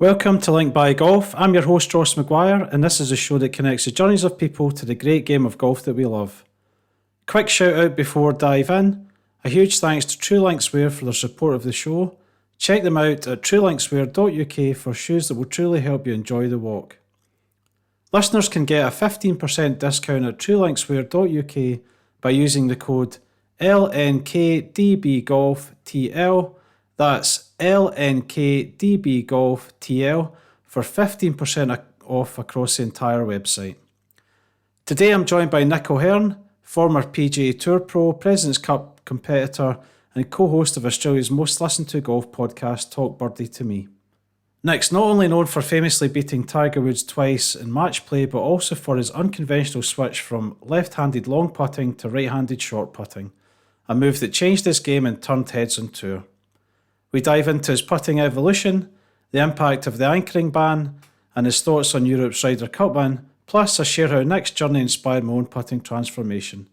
Welcome to Link by Golf. I'm your host, Ross McGuire, and this is a show that connects the journeys of people to the great game of golf that we love. Quick shout out before dive in. A huge thanks to True Links Wear for their support of the show. Check them out at truelinkswear.uk for shoes that will truly help you enjoy the walk. Listeners can get a 15% discount at truelinkswear.uk by using the code LNKDBGolfTL. That's LNKDBGolfTL for 15% off across the entire website. Today I'm joined by Nick O'Hearn, former PGA Tour pro, President's Cup competitor and co-host of Australia's most listened to golf podcast, Talk Birdie to Me. Nick's not only known for famously beating Tiger Woods twice in match play, but also for his unconventional switch from left-handed long putting to right-handed short putting, a move that changed his game and turned heads on tour. We dive into his putting evolution, the impact of the anchoring ban, and his thoughts on Europe's Ryder Cup win, plus I share how Nick's journey inspired my own putting transformation.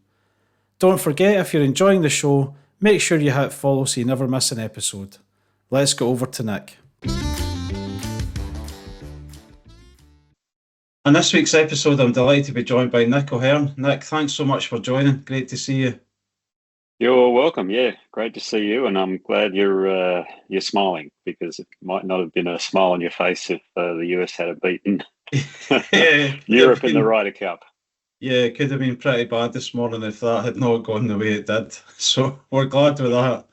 Don't forget, if you're enjoying the show, make sure you hit follow so you never miss an episode. Let's go over to Nick. On this week's episode, I'm delighted to be joined by Nick O'Hearn. Nick, thanks so much for joining. Great to see you. You're welcome. Yeah, great to see you, and I'm glad you're smiling, because it might not have been a smile on your face if the US had beaten Europe in the Ryder Cup. Yeah, it could have been pretty bad this morning if that had not gone the way it did. So we're glad with that.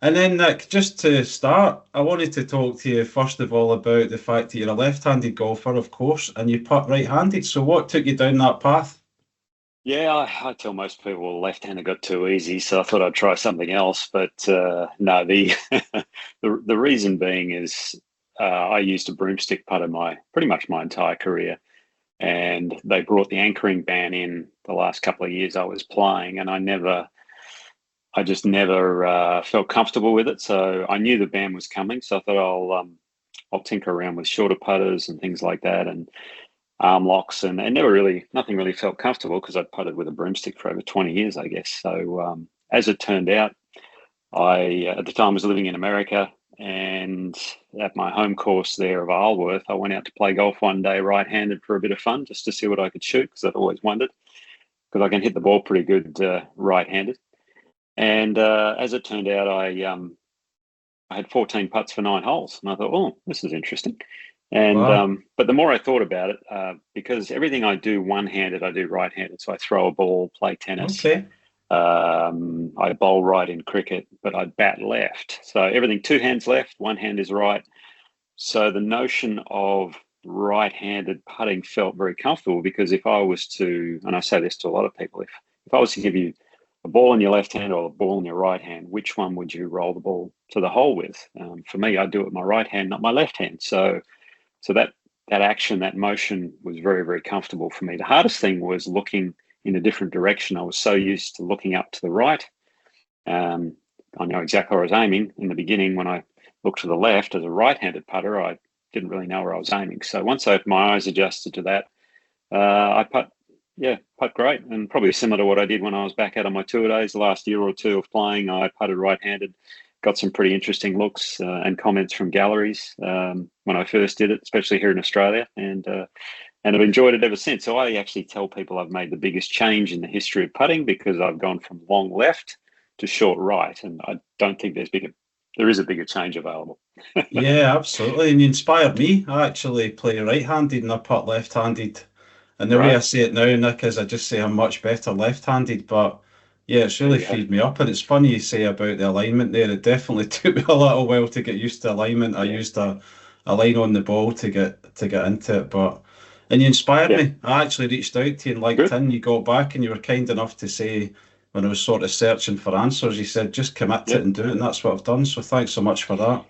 And then, Nick, just to start, I wanted to talk to you first of all about the fact that you're a left-handed golfer, of course, and you putt right-handed. So what took you down that path? Yeah, I tell most people left-handed got too easy, so I thought I'd try something else. But no, the the reason being is I used a broomstick putter pretty much my entire career, and they brought the anchoring ban in the last couple of years I was playing, and I just never felt comfortable with it. So I knew the ban was coming, so I thought I'll tinker around with shorter putters and things like that, and arm locks, and nothing really felt comfortable because I'd putted with a broomstick for over 20 years, I guess. So as it turned out, I at the time was living in America, and at my home course there of Isleworth, I went out to play golf one day right-handed for a bit of fun, just to see what I could shoot, because I'd always wondered, because I can hit the ball pretty good right-handed. And as it turned out, I had 14 putts for 9 holes, and I thought, oh, this is interesting. And wow. But the more I thought about it, because everything I do one-handed, I do right-handed. So I throw a ball, play tennis. Okay. I bowl right in cricket, but I bat left. So everything 2 hands left, 1 hand is right. So the notion of right-handed putting felt very comfortable, because if I was to, and I say this to a lot of people, if I was to give you a ball in your left hand or a ball in your right hand, which one would you roll the ball to the hole with? For me, I do it with my right hand, not my left hand. So that action, that motion was very, very comfortable for me. The hardest thing was looking in a different direction. I was so used to looking up to the right. I know exactly where I was aiming. In the beginning, when I looked to the left as a right-handed putter, I didn't really know where I was aiming. So once my eyes adjusted to that, I putt great, and probably similar to what I did when I was back out on my tour days. The last year or two of playing, I putted right-handed. Got some pretty interesting looks and comments from galleries when I first did it, especially here in Australia, and I've enjoyed it ever since. So I actually tell people I've made the biggest change in the history of putting, because I've gone from long left to short right, and I don't think there is a bigger change available. Yeah, absolutely, and you inspired me. I actually play right-handed and I putt left-handed, and the way I say it now, Nick, is I just say I'm much better left-handed, but yeah, it's really freed me up. And it's funny you say about the alignment there. It definitely took me a little while to get used to alignment. I used a line on the ball to get into it, and you inspired me. I actually reached out to you on LinkedIn. You got back and you were kind enough to say, when I was sort of searching for answers, you said just commit to it and do it, and that's what I've done. So thanks so much for that.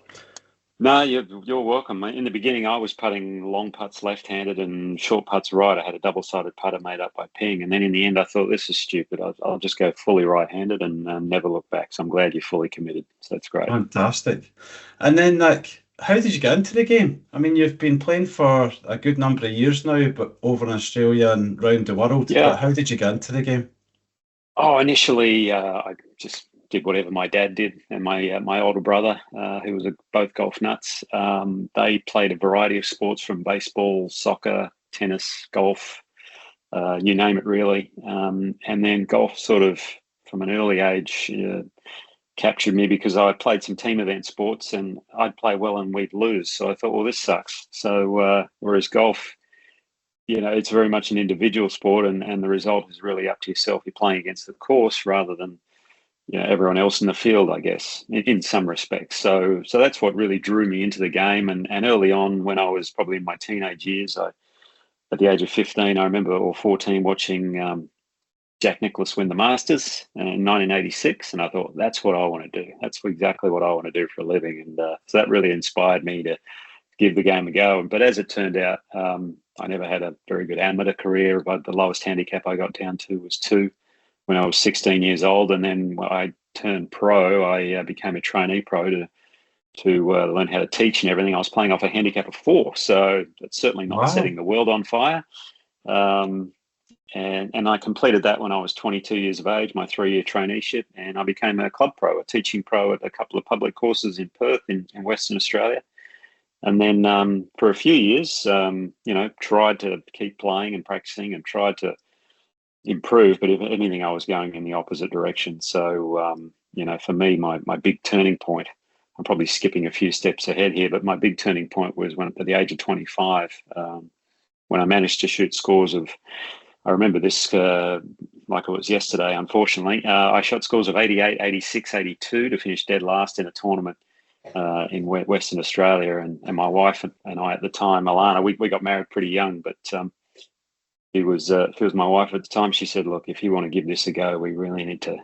No, you're welcome. In the beginning, I was putting long putts left-handed and short putts right. I had a double-sided putter made up by ping, and then in the end, I thought, this is stupid. I'll just go fully right-handed and never look back. So I'm glad you're fully committed. So that's great. Fantastic. And then, Nick, how did you get into the game? I mean, you've been playing for a good number of years now, but over in Australia and around the world. Yeah. But how did you get into the game? Oh, initially, I just did whatever my dad did, and my older brother, who was both golf nuts. They played a variety of sports from baseball, soccer, tennis, golf, you name it, really. And then golf sort of from an early age captured me because I played some team event sports and I'd play well and we'd lose. So I thought, well, this sucks. So whereas golf, it's very much an individual sport, and the result is really up to yourself. You're playing against the course rather than everyone else in the field, I guess, in some respects. So that's what really drew me into the game. And early on, when I was probably in my teenage years, at the age of 15, I remember, or 14, watching Jack Nicklaus win the Masters in 1986, and I thought, that's what I want to do. That's exactly what I want to do for a living. And so that really inspired me to give the game a go. But as it turned out, I never had a very good amateur career. But the lowest handicap I got down to was 2 when I was 16 years old. And then when I turned pro, I became a trainee pro to learn how to teach and everything. I was playing off a handicap of 4, so that's certainly not setting the world on fire. And I completed that when I was 22 years of age, my 3-year traineeship, and I became a club pro, a teaching pro at a couple of public courses in Perth in Western Australia. And then for a few years, tried to keep playing and practicing and tried to improve, but if anything, I was going in the opposite direction. So, for me, my big turning point, I'm probably skipping a few steps ahead here, but my big turning point was when at the age of 25, when I managed to shoot scores of, I remember this like it was yesterday, unfortunately. I shot scores of 88, 86, 82 to finish dead last in a tournament in Western Australia. And my wife and I at the time, Alana, we got married pretty young, but she was my wife at the time. She said, look, if you want to give this a go, we really need to,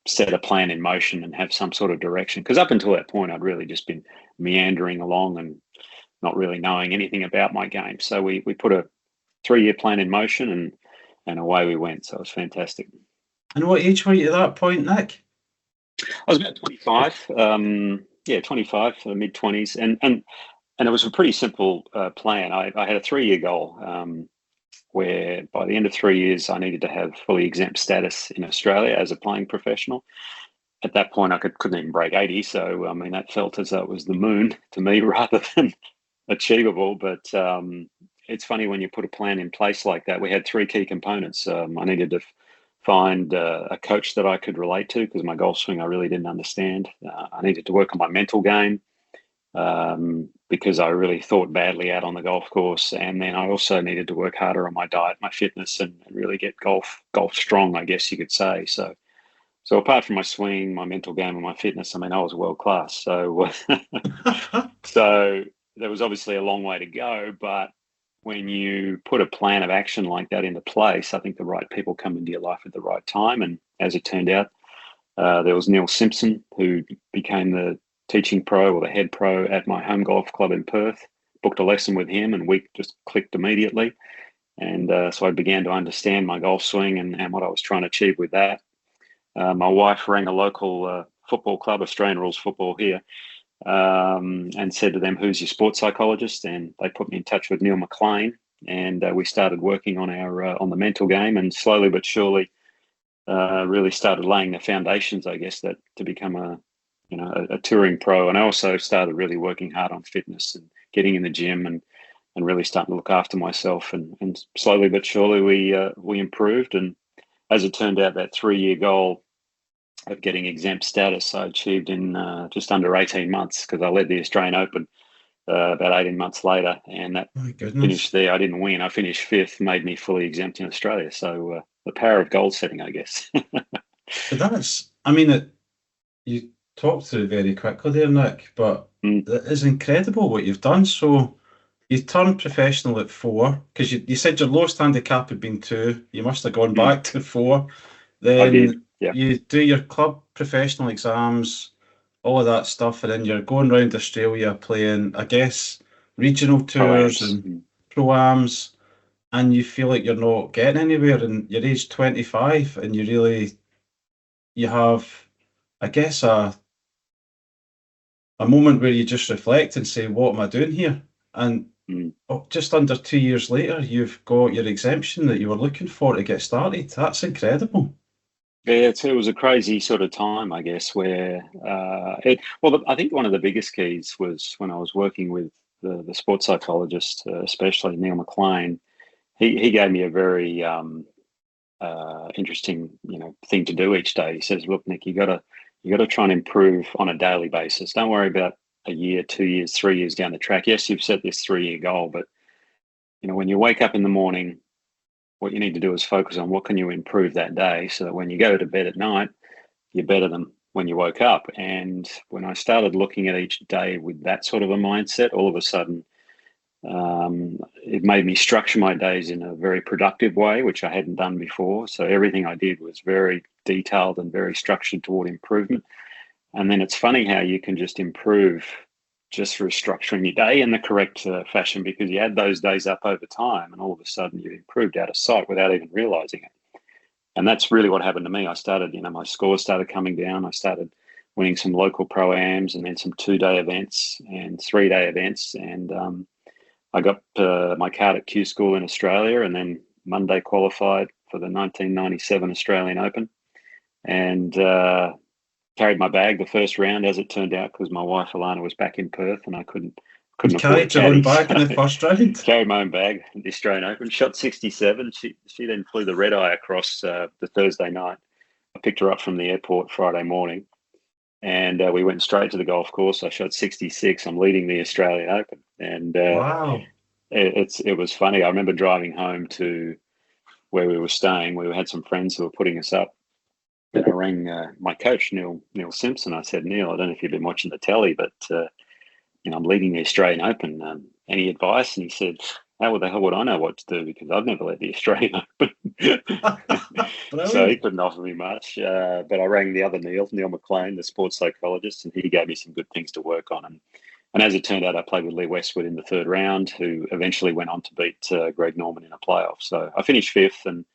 set a plan in motion and have some sort of direction. Because up until that point, I'd really just been meandering along and not really knowing anything about my game. So we put a 3-year plan in motion and away we went. So it was fantastic. And what age were you at that point, Nick? I was about 25. 25, mid-20s. And it was a pretty simple plan. I had a 3-year goal where by the end of 3 years, I needed to have fully exempt status in Australia as a playing professional. At that point, I couldn't even break 80. So, I mean, that felt as though it was the moon to me rather than achievable. But it's funny when you put a plan in place like that. We had 3 key components. I needed to find a coach that I could relate to because my golf swing I really didn't understand. I needed to work on my mental game because I really thought badly out on the golf course. And then I also needed to work harder on my diet, my fitness, and really get golf strong, I guess you could say. So apart from my swing, my mental game, and my fitness, I mean, I was world class. So so there was obviously a long way to go, but when you put a plan of action like that into place, I think the right people come into your life at the right time. And as it turned out, there was Neil Simpson, who became the teaching pro or the head pro at my home golf club in Perth. Booked a lesson with him and we just clicked immediately. And so I began to understand my golf swing and what I was trying to achieve with that. My wife rang a local football club, Australian rules football here, and said to them, who's your sports psychologist? And they put me in touch with Neil McLean, and we started working on on the mental game, and slowly but surely really started laying the foundations, I guess, that to become a touring pro. And I also started really working hard on fitness and getting in the gym and really starting to look after myself. And slowly but surely we improved. And as it turned out, that 3-year goal of getting exempt status I achieved in just under 18 months because I led the Australian Open about 18 months later, and that finished there. I didn't win. I finished 5th, made me fully exempt in Australia. So the power of goal setting, I guess. So that's, I mean, you talked through very quickly there, Nick, but it is incredible what you've done. So you turned professional at 4 because you said your lowest handicap had been 2. You must have gone back to 4. Then I did. Yeah. You do your club professional exams, all of that stuff, and then you're going around Australia playing, I guess, regional tours and pro-ams, and you feel like you're not getting anywhere, and you're age 25, and you have, I guess, a moment where you just reflect and say, what am I doing here? And just under 2 years later, you've got your exemption that you were looking for to get started. That's incredible. Yeah, it was a crazy sort of time, I guess, where I think one of the biggest keys was when I was working with the sports psychologist, especially Neil McLean. He gave me a very interesting, thing to do each day. He says, "Look, Nick, you got to try and improve on a daily basis. Don't worry about a year, 2 years, 3 years down the track. Yes, you've set this 3-year goal, but when you wake up in the morning, what you need to do is focus on what can you improve that day, so that when you go to bed at night, you're better than when you woke up." And when I started looking at each day with that sort of a mindset, all of a sudden, it made me structure my days in a very productive way, which I hadn't done before. So everything I did was very detailed and very structured toward improvement. And then it's funny how you can just improve just through structuring your day in the correct fashion, because you add those days up over time and all of a sudden you've improved out of sight without even realizing it. And that's really what happened to me. I started, my scores started coming down. I started winning some local pro-ams and then some 2-day events and 3-day events. And I got my card at Q School in Australia, and then Monday qualified for the 1997 Australian Open, and carried my bag the first round, as it turned out, because my wife Alana was back in Perth and I couldn't You afford a carried your own caddy. bag in the first round. Carried my own bag at the Australian Open, shot 67. She then flew the red eye across the Thursday night. I picked her up from the airport Friday morning, and we went straight to the golf course. I shot 66. I'm leading the Australian Open, and Wow. it was funny. I remember driving home to where we were staying. We had some friends who were putting us up, and I rang my coach, Neil Simpson. I said, "Neil, I don't know if you've been watching the telly, but I'm leading the Australian Open. Any advice?" And he said, "How the hell would I know what to do, because I've never led the Australian Open?" So he couldn't offer me much. But I rang the other Neil McLean, the sports psychologist, and he gave me some good things to work on. And as it turned out, I played with Lee Westwood in the third round, who eventually went on to beat Greg Norman in a playoff. So I finished fifth and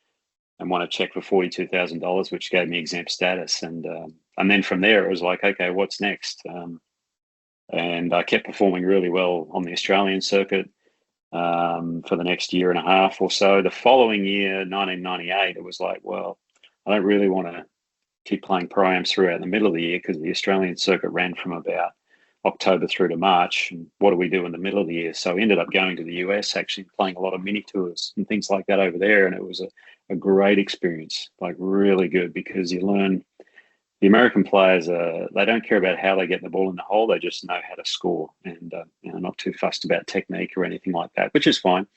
won a check for $42,000, which gave me exempt status. And then from there, it was like, okay, what's next? And I kept performing really well on the Australian circuit for the next year and a half or so. The following year, 1998, it was like, well, I don't really want to keep playing pro-ams throughout the middle of the year, because the Australian circuit ran from about October through to March. And what do we do in the middle of the year? So I ended up going to the US, actually playing a lot of mini tours and things like that over there. And it was a great experience, like really good, because you learn. The American players, they don't care about how they get the ball in the hole. They just know how to score, and not too fussed about technique or anything like that, which is fine.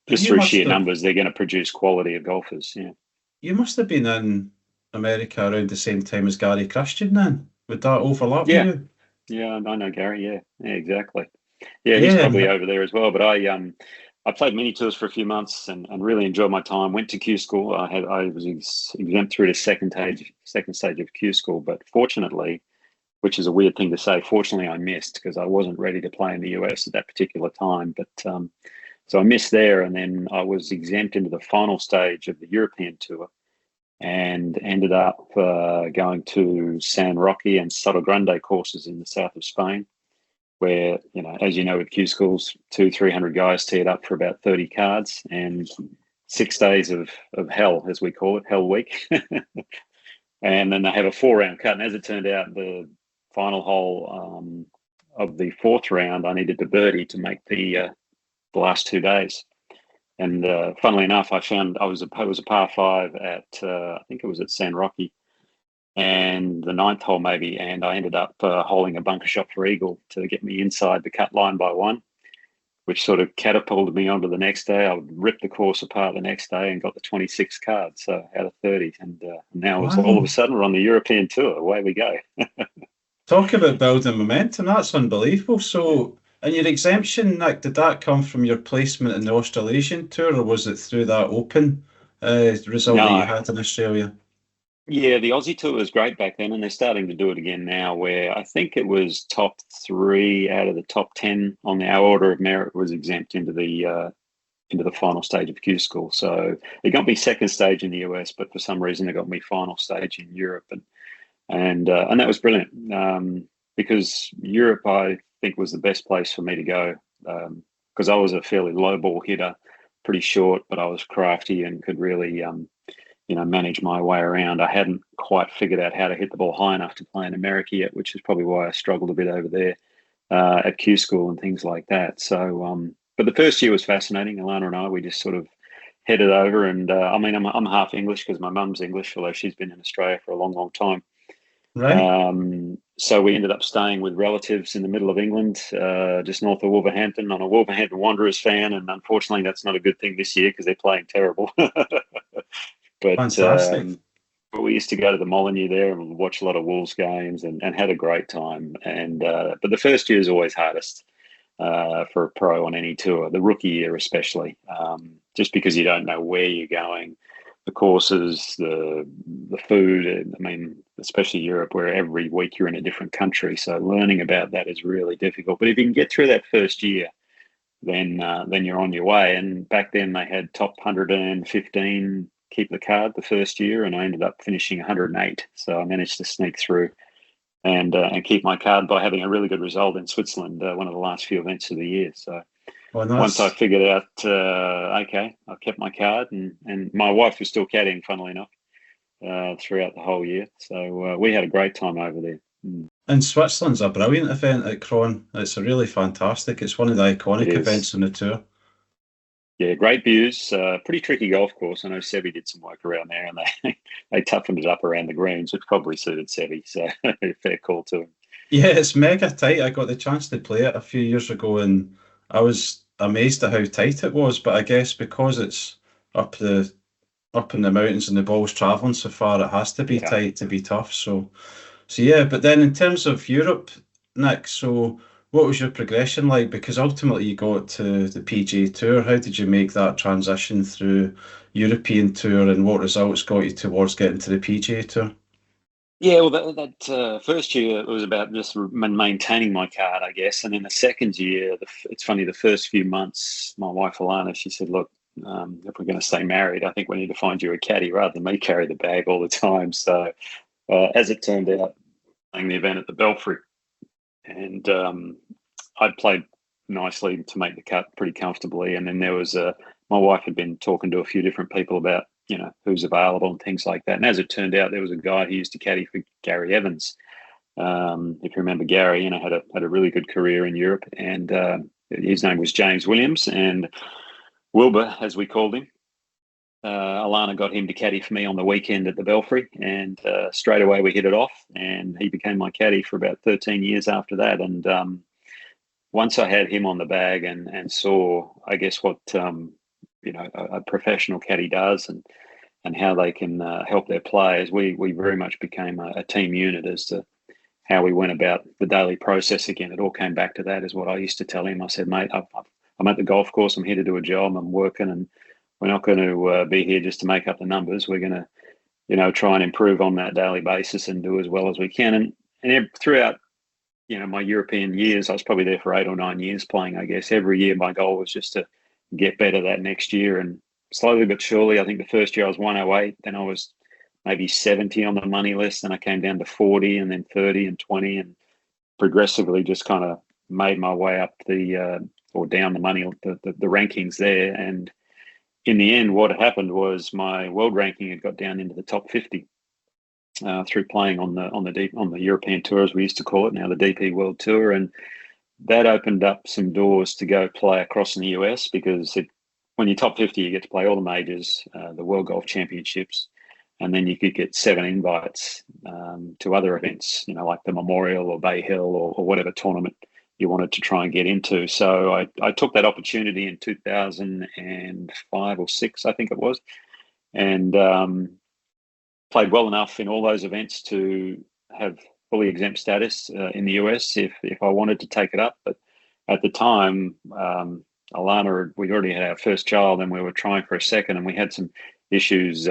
But Just through sheer numbers, they're going to produce quality of golfers. Yeah. You must have been in America around the same time as Gary Christian then. Would that overlap Yeah. with you? Yeah, I know Gary. Yeah, exactly. Yeah, he's Yeah, probably over there as well. But I played mini tours for a few months and really enjoyed my time. Went to Q School. I was exempt through to second stage of Q School. But fortunately, which is a weird thing to say, fortunately I missed, because I wasn't ready to play in the US at that particular time. But so I missed there, and then I was exempt into the final stage of the European Tour, and ended up going to San Roque and Soto Grande courses in the south of Spain, where, as you know, with Q schools, 200-300 guys teed up for about 30 cards, and 6 days of hell, as we call it, hell week. And then they have a 4-round cut. And as it turned out, the final hole of the fourth round, I needed to birdie to make the last 2 days. And funnily enough, I found it was a par 5 at I think it was at San Roque, and the 9th hole maybe, and I ended up holding a bunker shot for eagle to get me inside the cut line by 1, which sort of catapulted me onto the next day. I ripped the course apart the next day and got the 26 cards, so out of 30, and now it's all of a sudden we're on the European Tour. Away we go. Talk about building momentum. That's unbelievable. So, and your exemption, Nick, did that come from your placement in the Australasian Tour, or was it through that Open result that you had in Australia? Yeah, the Aussie Tour was great back then, and they're starting to do it again now, where I think it was top 3 out of the top 10 on our order of merit was exempt into the final stage of Q School. So it got me second stage in the US, but for some reason it got me final stage in Europe, and that was brilliant, because Europe, I think, was the best place for me to go, because I was a fairly low ball hitter, pretty short, but I was crafty and could really manage my way around. I hadn't quite figured out how to hit the ball high enough to play in America yet, which is probably why I struggled a bit over there at Q school and things like that. So, but the first year was fascinating. Alana and I, we just sort of headed over, and I'm half English because my mum's English, although she's been in Australia for a long, long time. Right. So we ended up staying with relatives in the middle of England, just north of Wolverhampton. I'm a Wolverhampton Wanderers fan, and unfortunately, that's not a good thing this year because they're playing terrible. Fantastic. But we used to go to the Molyneux there and watch a lot of Wolves games and had a great time. And but the first year is always hardest for a pro on any tour, the rookie year especially, just because you don't know where you're going, the courses, the food. I mean, especially Europe, where every week you're in a different country. So learning about that is really difficult. But if you can get through that first year, then you're on your way. And back then they had top 115 keep the card the first year, and I ended up finishing 108. So I managed to sneak through and keep my card by having a really good result in Switzerland, one of the last few events of the year. So once I figured out, okay, I kept my card, and my wife was still caddying, funnily enough, throughout the whole year. So we had a great time over there. And Switzerland's a brilliant event at Cron. It's a really fantastic. It's one of the iconic events on the tour. Yeah, great views. Pretty tricky golf course. I know Sevi did some work around there, and they toughened it up around the greens, which probably suited Sevi. So fair call to him. Yeah, it's mega tight. I got the chance to play it a few years ago, and I was amazed at how tight it was. But I guess because it's up in the mountains and the ball's travelling so far, it has to be tight to be tough. So yeah. But then in terms of Europe, Nick, so what was your progression like? Because ultimately you got to the PGA Tour. How did you make that transition through European Tour, and what results got you towards getting to the PGA Tour? Yeah, well, that first year it was about just maintaining my card, I guess. And then the second year, it's funny, the first few months, my wife Alana, she said, look, if we're going to stay married, I think we need to find you a caddy rather than me carry the bag all the time. So as it turned out, playing the event at the Belfry, and I played nicely to make the cut pretty comfortably. And then there was my wife had been talking to a few different people about, who's available and things like that. And as it turned out, there was a guy who used to caddy for Gary Evans. If you remember Gary, had a really good career in Europe, and his name was James Williams, and Wilbur, as we called him. Alana got him to caddy for me on the weekend at the Belfry, and straight away we hit it off, and he became my caddy for about 13 years after that. And once I had him on the bag and saw, I guess, what a professional caddy does and how they can help their players, we very much became a team unit as to how we went about the daily process again. It all came back to that, is what I used to tell him. I said, mate, I'm at the golf course, I'm here to do a job, I'm working, and we're not going to be here just to make up the numbers. We're going to, try and improve on that daily basis and do as well as we can. And throughout, my European years, I was probably there for 8 or 9 years playing, I guess. Every year my goal was just to get better that next year. And slowly but surely, I think the first year I was 108, then I was maybe 70 on the money list, then I came down to 40 and then 30 and 20, and progressively just kind of made my way up or down the money, the rankings there. And in the end, what happened was my world ranking had got down into the top 50 through playing on the European Tour, as we used to call it, now the DP World Tour, and that opened up some doors to go play across in the US, because when you're top 50, you get to play all the majors, the World Golf Championships, and then you could get 7 invites to other events, like the Memorial or Bay Hill or whatever tournament you wanted to try and get into. So I took that opportunity in 2005 or 6, I think it was, and played well enough in all those events to have fully exempt status in the US if I wanted to take it up. But at the time, Alana, we'd already had our first child and we were trying for a second, and we had some issues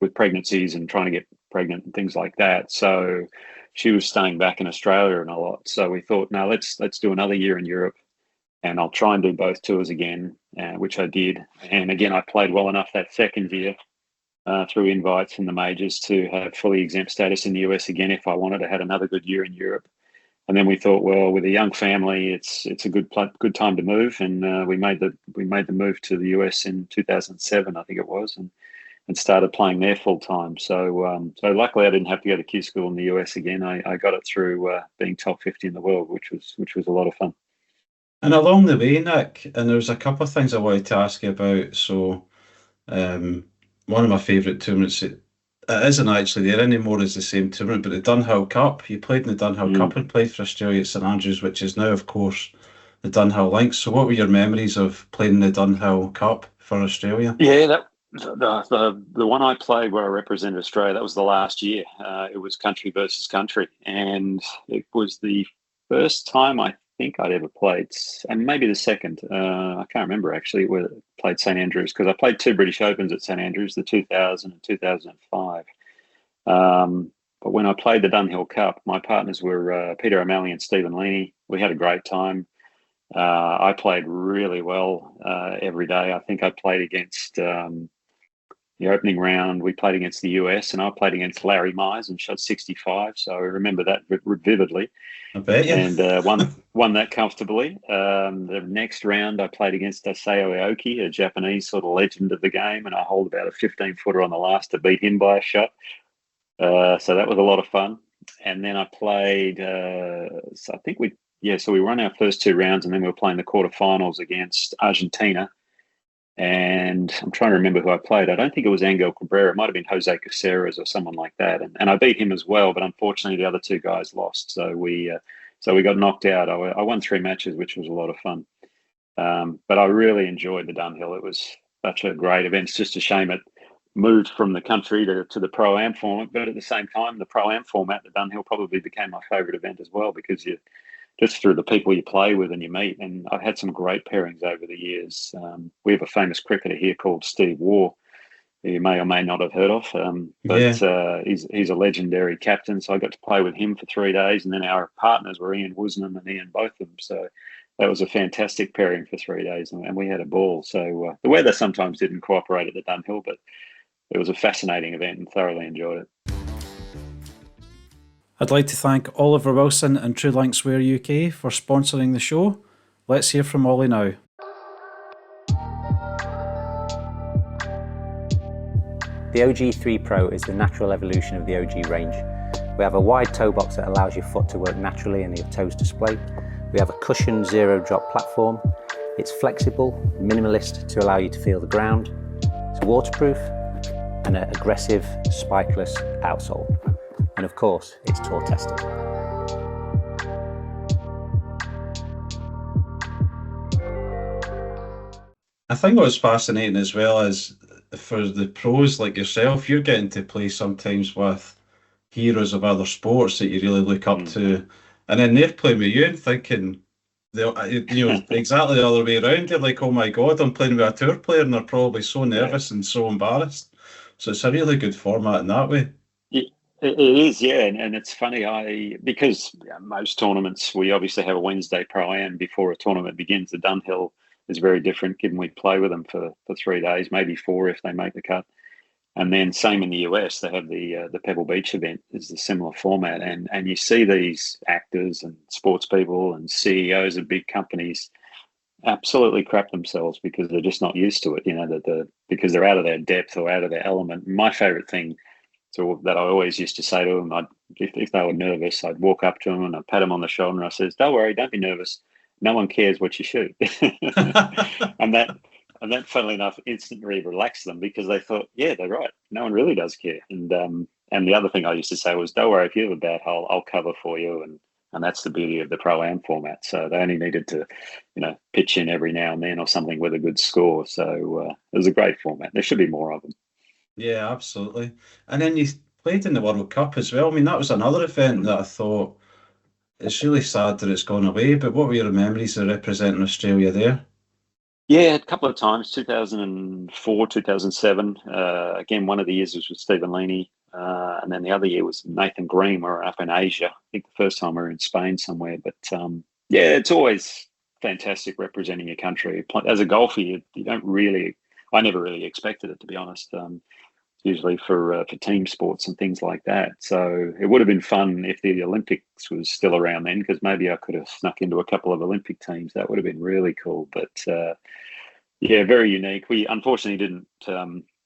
with pregnancies and trying to get pregnant and things like that. So she was staying back in Australia and a lot. So we thought, no, let's do another year in Europe, and I'll try and do both tours again, which I did. And again, I played well enough that second year through invites in the majors to have fully exempt status in the US again if I wanted. I had another good year in Europe. And then we thought, well, with a young family, it's a good time to move, and we made the move to the US in 2007, I think it was, and started playing there full time. So luckily I didn't have to go to Q school in the US again. I got it through being top 50 in the world, which was a lot of fun. And along the way, Nick, and there was a couple of things I wanted to ask you about. So, one of my favourite tournaments, it isn't actually there anymore as the same tournament, but the Dunhill Cup. You played in the Dunhill Cup and played for Australia at St Andrews, which is now, of course, the Dunhill Links. So, what were your memories of playing the Dunhill Cup for Australia? Yeah, the one I played where I represented Australia, that was the last year. It was country versus country, and it was the first time I think I'd ever played, and maybe the second. I can't remember actually where I played St Andrews, because I played 2 British Opens at St Andrews, the 2000 and 2005. But when I played the Dunhill Cup, my partners were Peter O'Malley and Stephen Leaney. We had a great time. I played really well every day. I think I played against the opening round. We played against the US, and I played against Larry Mize and shot 65. So I remember that vividly. I bet you. And won that comfortably. The next round, I played against Asao Aoki, a Japanese sort of legend of the game, and I holed about a 15-footer on the last to beat him by a shot. So that was a lot of fun. And then I played, so I think we won our first 2 rounds, and then we were playing the quarterfinals against Argentina. And I'm trying to remember who I played. I don't think it was Angel Cabrera. It might have been Jose Caceres or someone like that. And I beat him as well, but unfortunately the other 2 guys lost. So we got knocked out. I won 3 matches, which was a lot of fun. But I really enjoyed the Dunhill. It was such a great event. It's just a shame it moved from the country to the Pro-Am format. But at the same time, the Pro-Am format, the Dunhill, probably became my favourite event as well, because you just through the people you play with and you meet. And I've had some great pairings over the years. We have a famous cricketer here called Steve Waugh, who you may or may not have heard of. He's a legendary captain. So I got to play with him for 3 days. And then our partners were Ian Woosnam and Ian Botham. So that was a fantastic pairing for 3 days. And we had a ball. So the weather sometimes didn't cooperate at the Dunhill, but it was a fascinating event and thoroughly enjoyed it. I'd like to thank Oliver Wilson and True Links Wear UK for sponsoring the show. Let's hear from Ollie now. The OG3 Pro is the natural evolution of the OG range. We have a wide toe box that allows your foot to work naturally and your toes display. We have a cushioned zero drop platform. It's flexible, minimalist to allow you to feel the ground. It's waterproof and an aggressive, spikeless outsole. And of course, it's tour tested. I think what's fascinating as well is for the pros like yourself, you're getting to play sometimes with heroes of other sports that you really look up to, and then they're playing with you and thinking, exactly the other way around. You're like, oh my God, I'm playing with a tour player, and they're probably so nervous and so embarrassed. So it's a really good format in that way. It is, yeah, and it's funny. Because most tournaments we obviously have a Wednesday Pro-Am before a tournament begins. The Dunhill is very different, given we play with them for 3 days, maybe 4 if they make the cut. And then same in the US, they have the Pebble Beach event is a similar format, and you see these actors and sports people and CEOs of big companies absolutely crap themselves because they're just not used to it. Because they're out of their depth or out of their element. My favorite thing that I always used to say to them, if they were nervous, I'd walk up to them and I'd pat them on the shoulder and I says, "Don't worry, don't be nervous. No one cares what you shoot." and that, funnily enough, instantly relaxed them because they thought, yeah, they're right. No one really does care. And the other thing I used to say was, "Don't worry, if you have a bad hole, I'll cover for you." And that's the beauty of the Pro-Am format. So they only needed to, pitch in every now and then or something with a good score. So it was a great format. There should be more of them. Yeah, absolutely. And then you played in the World Cup as well. I mean, that was another event that I thought, it's really sad that it's gone away, but what were your memories of representing Australia there? Yeah, a couple of times, 2004, 2007. Again, one of the years was with Stephen Leaney. And then the other year was Nathan Green. We were up in Asia. I think the first time we were in Spain somewhere. But yeah, it's always fantastic representing your country. As a golfer, I never really expected it, to be honest. Usually for team sports and things like that. So it would have been fun if the Olympics was still around then, because maybe I could have snuck into a couple of Olympic teams. That would have been really cool. But yeah, very unique. We unfortunately didn't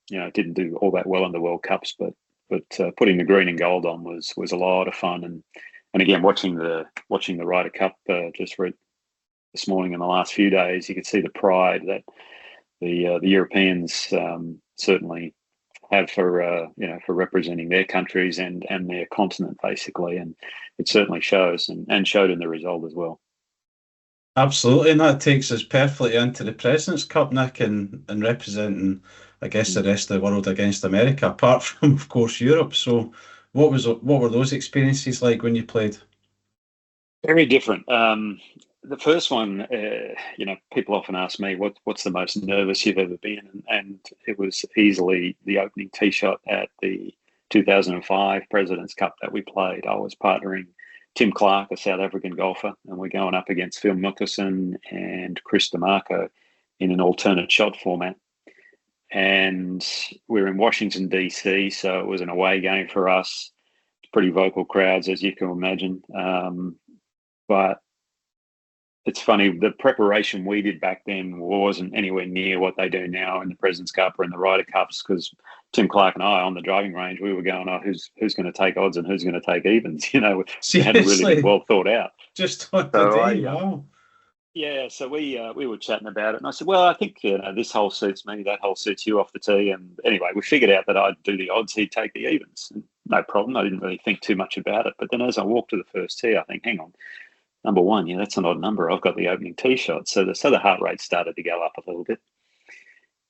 didn't do all that well in the World Cups, but putting the green and gold on was a lot of fun. And again, watching the Ryder Cup just read this morning in the last few days, you could see the pride that the Europeans certainly have for representing their countries and their continent, basically, and it certainly shows and showed in the result as well. Absolutely, and that takes us perfectly into the President's Cup, Nick, and representing, I guess, the rest of the world against America, apart from, of course, Europe. So what were those experiences like when you played? Very different. The first one, people often ask me, what's the most nervous you've ever been? And it was easily the opening tee shot at the 2005 President's Cup that we played. I was partnering Tim Clark, a South African golfer, and we're going up against Phil Mickelson and Chris DeMarco in an alternate shot format. And we're in Washington, D.C., so it was an away game for us. Pretty vocal crowds, as you can imagine. But it's funny, the preparation we did back then wasn't anywhere near what they do now in the President's Cup or in the Ryder Cups, because Tim Clark and I on the driving range, we were going, who's going to take odds and who's going to take evens? It hadn't really been well thought out. Just on the day, wow. Yeah, so we were chatting about it, and I said, well, I think this hole suits me, that hole suits you off the tee, and anyway, we figured out that I'd do the odds, he'd take the evens. And no problem, I didn't really think too much about it, but then as I walked to the first tee, I think, hang on, number one, that's an odd number. I've got the opening tee shot, so the heart rate started to go up a little bit.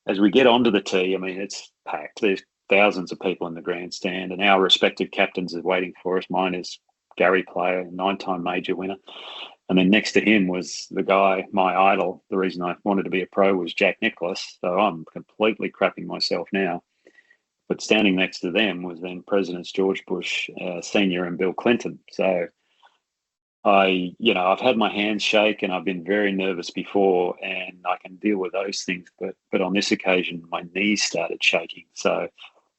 As we get onto the tee, it's packed. There's thousands of people in the grandstand, and our respective captains are waiting for us. Mine is Gary Player, 9-time major winner. And then next to him was the guy, my idol. The reason I wanted to be a pro was Jack Nicklaus. So I'm completely crapping myself now. But standing next to them was then Presidents George Bush Sr. and Bill Clinton. So I've had my hands shake and I've been very nervous before, and I can deal with those things. But on this occasion, my knees started shaking. So,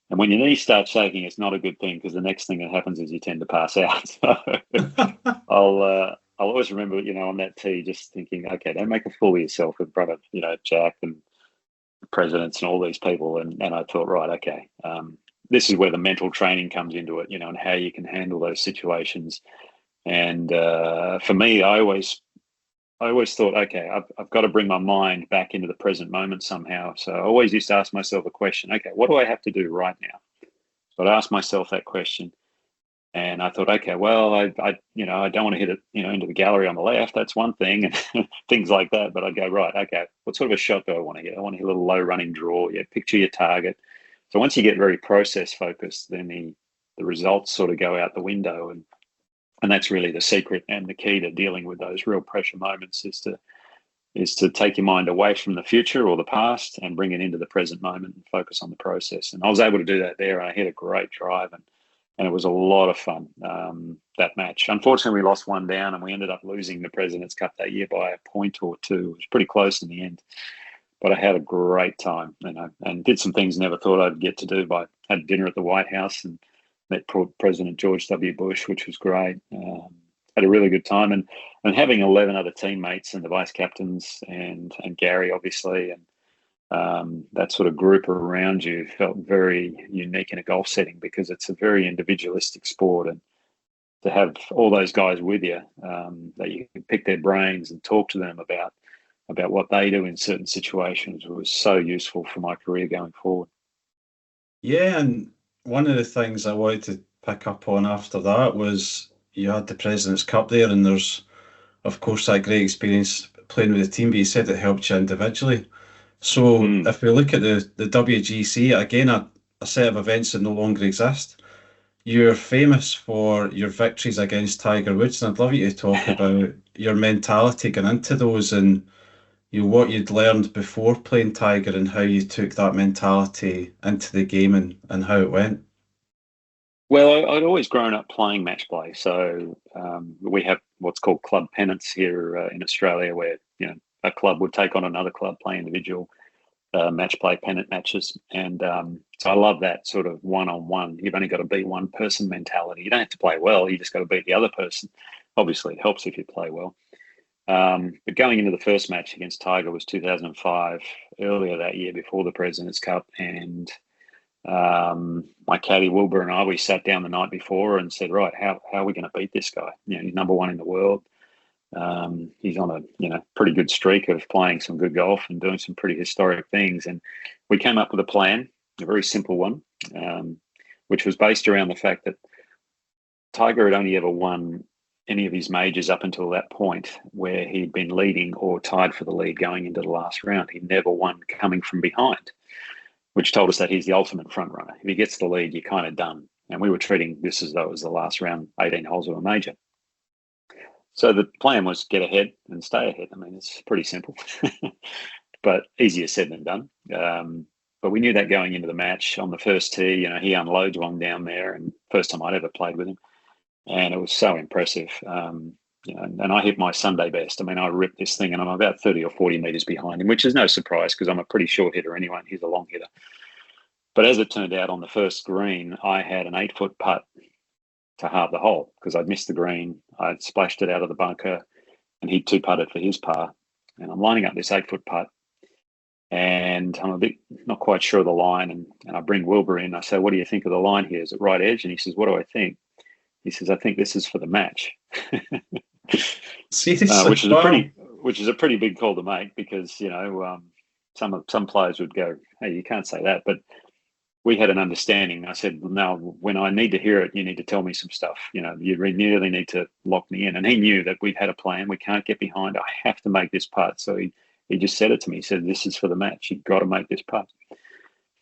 and when your knees start shaking, it's not a good thing, because the next thing that happens is you tend to pass out. So I'll always remember, on that tee, just thinking, okay, don't make a fool of yourself in front of, Jack and the presidents and all these people. And I thought, right, okay, this is where the mental training comes into it, and how you can handle those situations. And for me, I always thought, okay, I've got to bring my mind back into the present moment somehow. So I always used to ask myself a question, okay, what do I have to do right now? So I'd ask myself that question. And I thought, okay, well, I don't want to hit it, into the gallery on the left. That's one thing, and things like that. But I'd go, right, okay, what sort of a shot do I want to hit? I want to hit a little low running draw. Yeah, picture your target. So once you get very process focused, then the results sort of go out the window, and that's really the secret and the key to dealing with those real pressure moments is to take your mind away from the future or the past and bring it into the present moment and focus on the process. And I was able to do that there, and I hit a great drive, and it was a lot of fun, that match. Unfortunately, we lost one down, and we ended up losing the President's Cup that year by a point or two. It was pretty close in the end. But I had a great time, and did some things never thought I'd get to do. I had dinner at the White House and met President George W. Bush, which was great. Had a really good time. And having 11 other teammates and the vice captains and Gary, obviously, and that sort of group around you felt very unique in a golf setting, because it's a very individualistic sport, and to have all those guys with you, that you can pick their brains and talk to them about what they do in certain situations, was so useful for my career going forward. Yeah, and one of the things I wanted to pick up on after that was you had the President's Cup there, and there's, of course, that great experience playing with the team, but you said it helped you individually. So if we look at the WGC, again, a set of events that no longer exist, you're famous for your victories against Tiger Woods, and I'd love you to talk about your mentality going into those, and what you'd learned before playing Tiger, and how you took that mentality into the game, and how it went. Well, I'd always grown up playing match play. So we have what's called club pennants here in Australia, where a club would take on another club, play individual match play pennant matches. And so I love that sort of one-on-one. You've only got to beat one person mentality. You don't have to play well. You just got to beat the other person. Obviously, it helps if you play well. But going into the first match against Tiger was 2005, earlier that year before the President's Cup. And My caddy Wilbur and I, we sat down the night before and said, right, how are we going to beat this guy? You know, he's number one in the world. He's on a pretty good streak of playing some good golf and doing some pretty historic things. And we came up with a plan, a very simple one, which was based around the fact that Tiger had only ever won any of his majors up until that point where he'd been leading or tied for the lead going into the last round. He never won coming from behind, which told us that he's the ultimate front runner. If he gets the lead, you're kind of done. And we were treating this as though it was the last round, 18 holes of a major. So the plan was get ahead and stay ahead. I mean, it's pretty simple, but easier said than done. But we knew that going into the match. On the first tee, you know, he unloads one down there, and first time I'd ever played with him. And it was so impressive. You know, and I hit my Sunday best. I mean, I ripped this thing, and I'm about 30 or 40 meters behind him, which is no surprise because I'm a pretty short hitter anyway. He's a long hitter. But as it turned out, on the first green, I had an 8-foot putt to halve the hole because I'd missed the green. I'd splashed it out of the bunker, and he'd two-putted for his par. And I'm lining up this 8-foot putt, and I'm a bit not quite sure of the line. And I bring Wilbur in. I say, "What do you think of the line here? Is it right edge?" And he says, "What do I think?" He says, "I think this is for the match." Seriously, which is a pretty big call to make because, you know, some players would go, "Hey, you can't say that," but we had an understanding. I said, "No, when I need to hear it, you need to tell me some stuff. You know, you really need to lock me in." And he knew that we had a plan. We can't get behind. I have to make this putt. So he just said it to me. He said, "This is for the match. You've got to make this putt."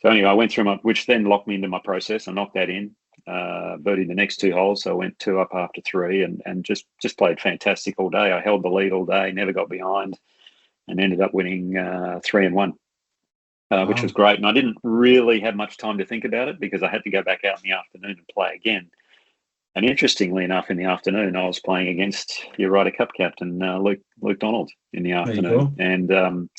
So anyway, I went through which then locked me into my process. I knocked that in, birdied the next 2 holes. So I went 2 up after 3 and just played fantastic all day. I held the lead all day, never got behind, and ended up winning 3-1. Which was great. And I didn't really have much time to think about it because I had to go back out in the afternoon and play again. And interestingly enough, in the afternoon, I was playing against your Ryder Cup captain, Luke Donald, in the afternoon. And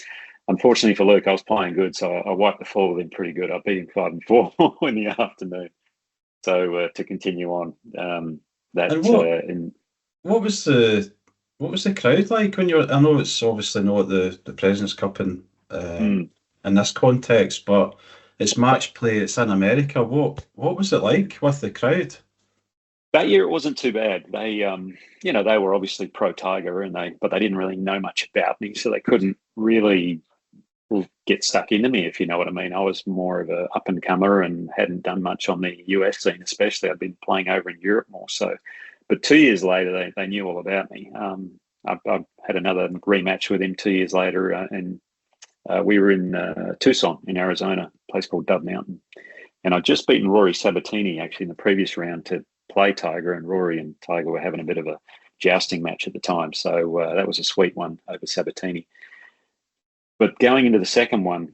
unfortunately for Luke, I was playing good, so I wiped the floor with him pretty good. I beat him 5-4 in the afternoon. So to continue on, what was the crowd like when you're? I know it's obviously not the President's Cup in this context, but it's match play. It's in America. What was it like with the crowd? That year it wasn't too bad. They, you know, they were obviously pro Tiger, but they didn't really know much about me, so they couldn't really get stuck into me, if you know what I mean. I was more of a up and comer and hadn't done much on the US scene, especially. I'd been playing over in Europe more so. But 2 years later, they knew all about me. I had another rematch with him 2 years later, and we were in Tucson in Arizona, a place called Dove Mountain. And I'd just beaten Rory Sabatini actually in the previous round to play Tiger, and Rory and Tiger were having a bit of a jousting match at the time. So that was a sweet one over Sabatini. But going into the second one,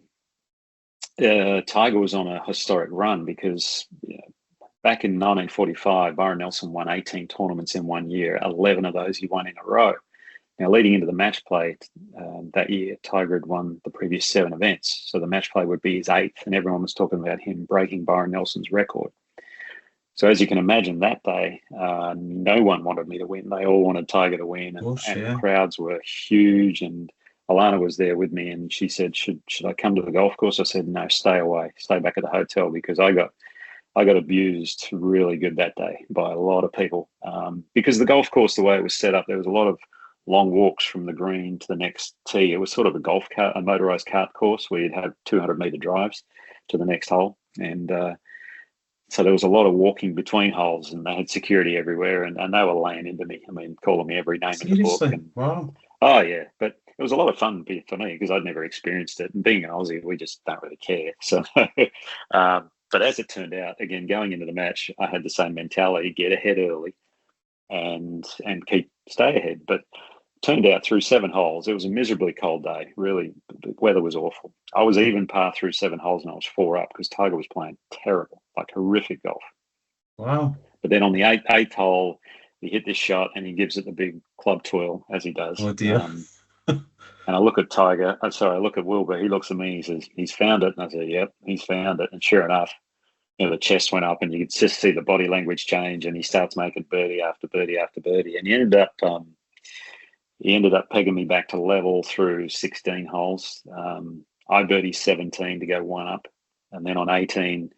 Tiger was on a historic run because back in 1945, Byron Nelson won 18 tournaments in 1 year. 11 of those he won in a row. Now, leading into the match play that year, Tiger had won the previous 7 events. So the match play would be his 8th, and everyone was talking about him breaking Byron Nelson's record. So as you can imagine, that day, no one wanted me to win. They all wanted Tiger to win, and the crowds were huge. And Alana was there with me, and she said, should I come to the golf course? I said, no, stay away. Stay back at the hotel, because I got abused really good that day by a lot of people. Because the golf course, the way it was set up, there was a lot of long walks from the green to the next tee. It was sort of a motorized kart course where you'd have 200-meter drives to the next hole. And so there was a lot of walking between holes, and they had security everywhere, and they were laying into me. I mean, calling me every name in the book. And, wow. Oh, yeah. But it was a lot of fun for me because I'd never experienced it. And being an Aussie, we just don't really care. So, but as it turned out, again, going into the match, I had the same mentality: get ahead early and stay ahead. But turned out through 7 holes, it was a miserably cold day. Really, the weather was awful. I was even par through 7 holes, and I was 4 up because Tiger was playing terrible, like horrific golf. Wow. But then on the eighth hole, he hit this shot and he gives it the big club twirl, as he does. Oh, dear. And I look at I look at Wilbur. He looks at me, he says, he's found it. And I said, yep, he's found it. And sure enough, the chest went up, and you could just see the body language change, and he starts making birdie after birdie after birdie. And he ended up pegging me back to level through 16 holes. I birdied 17 to go 1 up. And then on 18,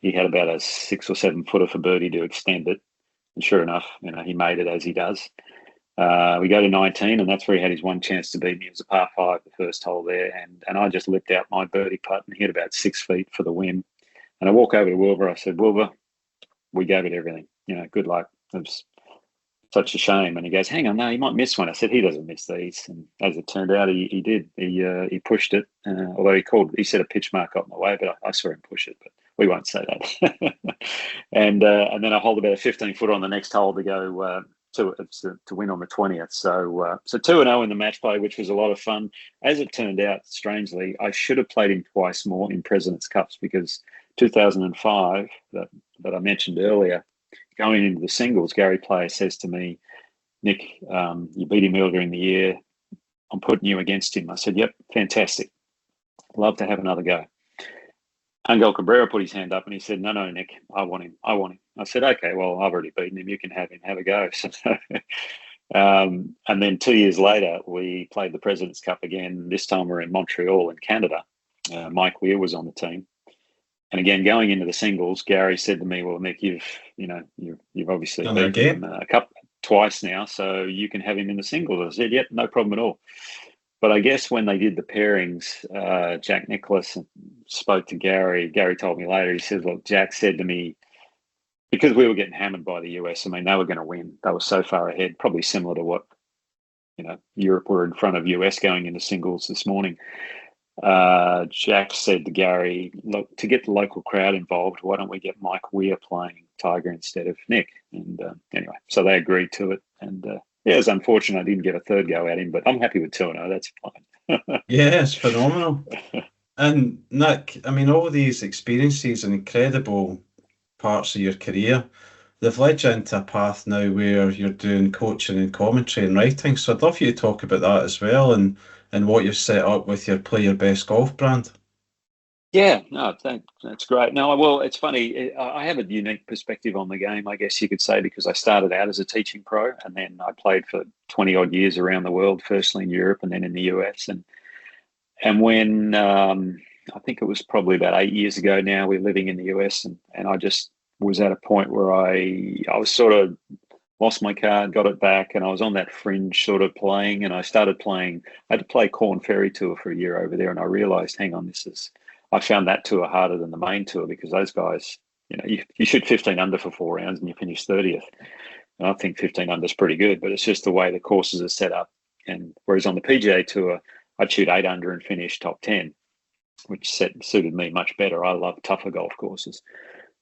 he had about a 6 or 7 footer for birdie to extend it. And sure enough, he made it, as he does. We go to 19, and that's where he had his one chance to beat me. It was a par 5, the first hole there, and I just lipped out my birdie putt and hit about 6 feet for the win. And I walk over to Wilbur. I said, Wilbur, we gave it everything. Good luck. It was such a shame. And he goes, hang on, no, he might miss one. I said, he doesn't miss these. And as it turned out, he did. He pushed it, although he said a pitch mark got in the way, but I saw him push it. But we won't say that. and then I hold about a 15-footer on the next hole to go to win on the 20th. So 2-0 in the match play, which was a lot of fun. As it turned out, strangely, I should have played him twice more in President's Cups, because 2005 that I mentioned earlier, going into the singles, Gary Player says to me, Nick, you beat him earlier in the year. I'm putting you against him. I said, yep, fantastic. Love to have another go. Angel Cabrera put his hand up and he said, no, Nick, I want him. I said, okay, well, I've already beaten him. You can have him. Have a go. So, and then 2 years later, we played the President's Cup again. This time we're in Montreal in Canada. Mike Weir was on the team. And again, going into the singles, Gary said to me, well, Nick, you've obviously beaten him a cup twice now, so you can have him in the singles. I said, yep, no problem at all. But I guess when they did the pairings, Jack Nicklaus spoke to Gary. Gary told me later, he says, look, Jack said to me, because we were getting hammered by the US, I mean, they were going to win. They were so far ahead, probably similar to what, Europe were in front of US going into singles this morning. Jack said to Gary, look, to get the local crowd involved, why don't we get Mike Weir playing Tiger instead of Nick? And anyway, so they agreed to it. And it was unfortunate I didn't get a third go at him, but I'm happy with 2-0. That's fine. Yeah, it's phenomenal. And Nick, I mean, all these experiences and incredible parts of your career, they've led you into a path now where you're doing coaching and commentary and writing. So I'd love you to talk about that as well, and what you've set up with your Play Your Best Golf brand. Yeah, no, that's great. No, well, it's funny. I have a unique perspective on the game, I guess you could say, because I started out as a teaching pro, and then I played for 20 odd years around the world, firstly in Europe and then in the US. And when I think it was probably about 8 years ago now, we're living in the US, and I just was at a point where I was sort of lost my card, got it back, and I was on that fringe sort of playing, and I started playing. I had to play Corn Ferry Tour for a year over there, and I realized, hang on, I found that tour harder than the main tour, because those guys, you shoot 15 under for 4 rounds and you finish 30th. And I think 15 under is pretty good, but it's just the way the courses are set up. And whereas on the PGA Tour, I'd shoot 8 under and finish top 10, which suited me much better. I love tougher golf courses.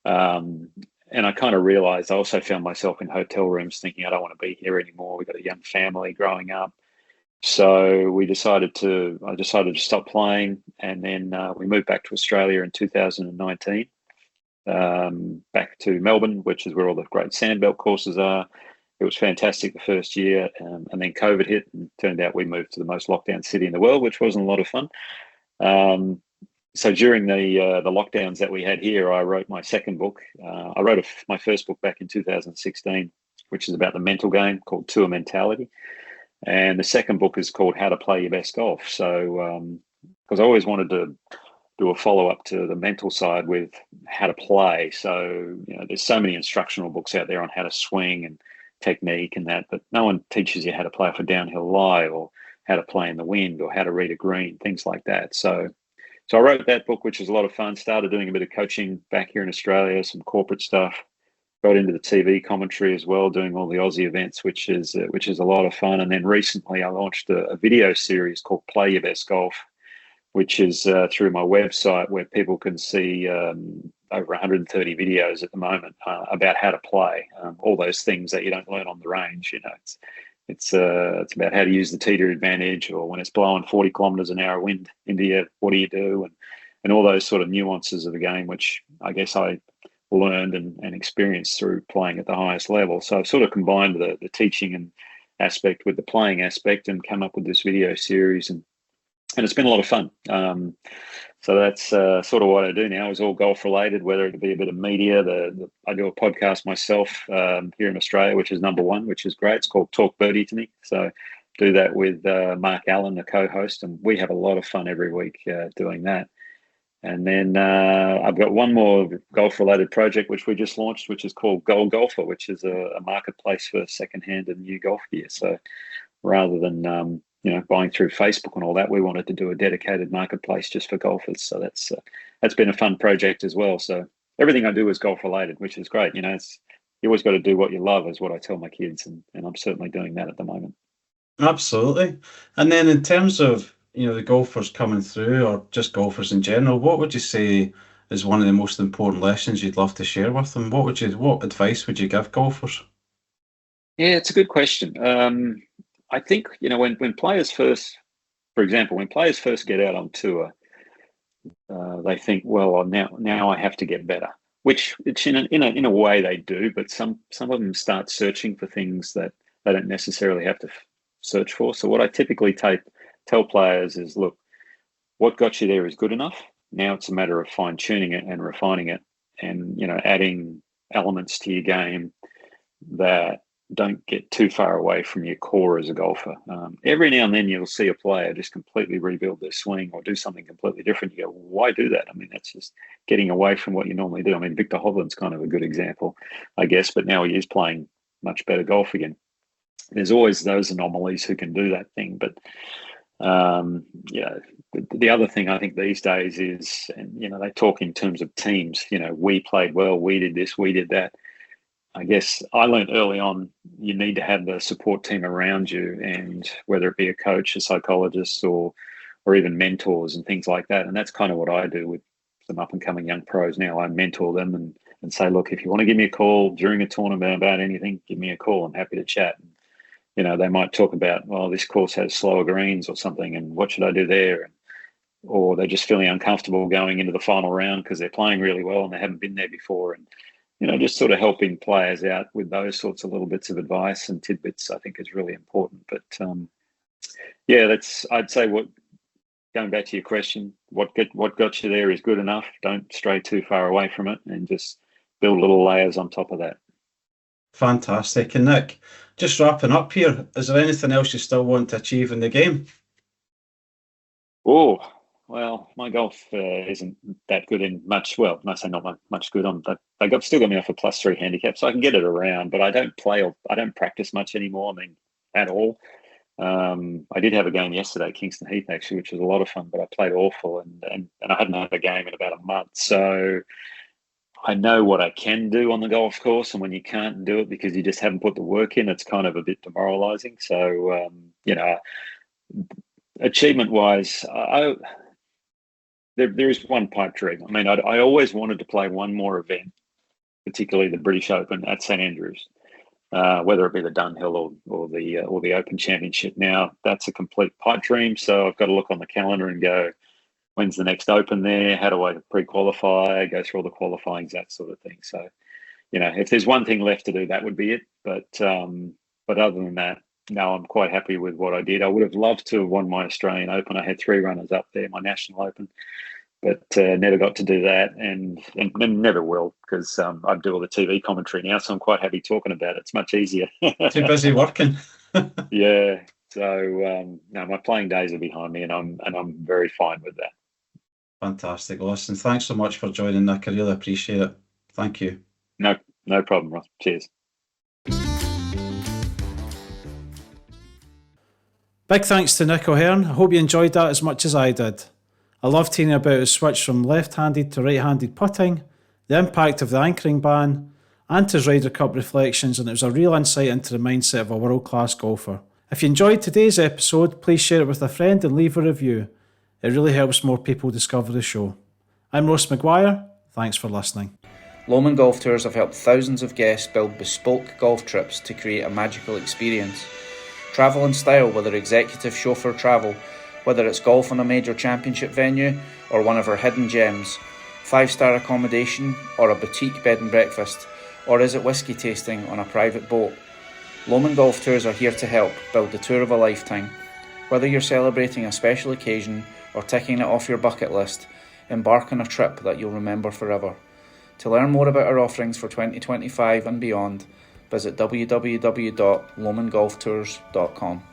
And I kind of realized, I also found myself in hotel rooms thinking, I don't want to be here anymore. We've got a young family growing up. So I decided to stop playing, and then we moved back to Australia in 2019, back to Melbourne, which is where all the great sandbelt courses are. It was fantastic the first year, and then COVID hit, and it turned out we moved to the most lockdown city in the world, which wasn't a lot of fun. So during the lockdowns that we had here, I wrote my second book. I wrote my first book back in 2016, which is about the mental game, called Tour Mentality. And the second book is called How to Play Your Best Golf. So, because I always wanted to do a follow-up to the mental side with how to play. So, there's so many instructional books out there on how to swing and technique and that, but no one teaches you how to play off a downhill lie, or how to play in the wind, or how to read a green, things like that. So I wrote that book, which was a lot of fun. Started doing a bit of coaching back here in Australia, some corporate stuff. Got into the TV commentary as well, doing all the Aussie events, which is a lot of fun. And then recently I launched a video series called Play Your Best Golf, which is through my website, where people can see over 130 videos at the moment about how to play, all those things that you don't learn on the range. It's about how to use the tee to your advantage, or when it's blowing 40 kilometres an hour wind into you, what do you do, and all those sort of nuances of the game, which I guess I learned and experienced through playing at the highest level. So I've sort of combined the teaching and aspect with the playing aspect, and come up with this video series, and it's been a lot of fun. So that's sort of what I do now, is all golf related, whether it be a bit of media. I do a podcast myself here in Australia, which is #1, which is great. It's called Talk Birdie to Me. So do that with Mark Allen, the co-host, and we have a lot of fun every week doing that. And then I've got one more golf-related project which we just launched, which is called Gold Golfer, which is a marketplace for secondhand and new golf gear. So rather than buying through Facebook and all that, we wanted to do a dedicated marketplace just for golfers. So that's been a fun project as well. So everything I do is golf-related, which is great. You always got to do what you love, is what I tell my kids, and I'm certainly doing that at the moment. Absolutely. And then in terms of the golfers coming through, or just golfers in general, what would you say is one of the most important lessons you'd love to share with them? What advice would you give golfers? Yeah, it's a good question. I think when players first, for example, when players first get out on tour, they think, well, now I have to get better, which in a way they do, but some of them start searching for things that they don't necessarily have to search for. So what I typically tell players is, look, what got you there is good enough. Now it's a matter of fine tuning it and refining it, and adding elements to your game that don't get too far away from your core as a golfer. Every now and then you'll see a player just completely rebuild their swing or do something completely different. You go, why do that? I mean, that's just getting away from what you normally do. I mean, Victor Hovland's kind of a good example, I guess, but now he is playing much better golf again. There's always those anomalies who can do that thing. But the other thing I think these days is, they talk in terms of teams. We played well, we did this, we did that. I guess I learned early on, you need to have the support team around you, and whether it be a coach, a psychologist, or even mentors and things like that. And that's kind of what I do with some up and coming young pros now. I mentor them and say, look, if you want to give me a call during a tournament about anything, give me a call. I'm happy to chat. They might talk about, well, this course has slower greens or something, and what should I do there? Or they're just feeling uncomfortable going into the final round because they're playing really well and they haven't been there before. And, just sort of helping players out with those sorts of little bits of advice and tidbits, I think, is really important. But I'd say, going back to your question, what got you there is good enough. Don't stray too far away from it, and just build little layers on top of that. Fantastic. And Nick, just wrapping up here, is there anything else you still want to achieve in the game? Oh, well, my golf isn't that good in much. Well, I say not much good on, but still got me off a +3 handicap, so I can get it around. But I don't play, or I don't practice much anymore. I mean, at all. I did have a game yesterday at Kingston Heath, actually, which was a lot of fun. But I played awful, and I hadn't had a game in about a month. So I know what I can do on the golf course, and when you can't do it because you just haven't put the work in, it's kind of a bit demoralising. So achievement-wise, there is one pipe dream. I mean, I always wanted to play one more event, particularly the British Open at St Andrews, whether it be the Dunhill or the Open Championship. Now, that's a complete pipe dream, so I've got to look on the calendar and go, when's the next Open there? How do I pre-qualify, go through all the qualifyings, that sort of thing. So, if there's one thing left to do, that would be it. But other than that, no, I'm quite happy with what I did. I would have loved to have won my Australian Open. I had 3 runners up there, my National Open, but never got to do that, and never will, because I do all the TV commentary now, so I'm quite happy talking about it. It's much easier. Too busy working. Yeah. So no, my playing days are behind me, and I'm very fine with that. Fantastic. Listen, thanks so much for joining, Nick. I really appreciate it. Thank you. No problem, Ross. Cheers. Big thanks to Nick O'Hearn. I hope you enjoyed that as much as I did. I loved hearing about his switch from left-handed to right-handed putting, the impact of the anchoring ban, and his Ryder Cup reflections, and it was a real insight into the mindset of a world-class golfer. If you enjoyed today's episode, please share it with a friend and leave a review. It really helps more people discover the show. I'm Ross McGuire. Thanks for listening. Lomond Golf Tours have helped thousands of guests build bespoke golf trips to create a magical experience. Travel in style, whether executive chauffeur travel, whether it's golf on a major championship venue or one of our hidden gems, 5-star accommodation or a boutique bed and breakfast, or is it whiskey tasting on a private boat? Lomond Golf Tours are here to help build the tour of a lifetime. Whether you're celebrating a special occasion or ticking it off your bucket list, embark on a trip that you'll remember forever. To learn more about our offerings for 2025 and beyond, visit www.lomondgolftours.com.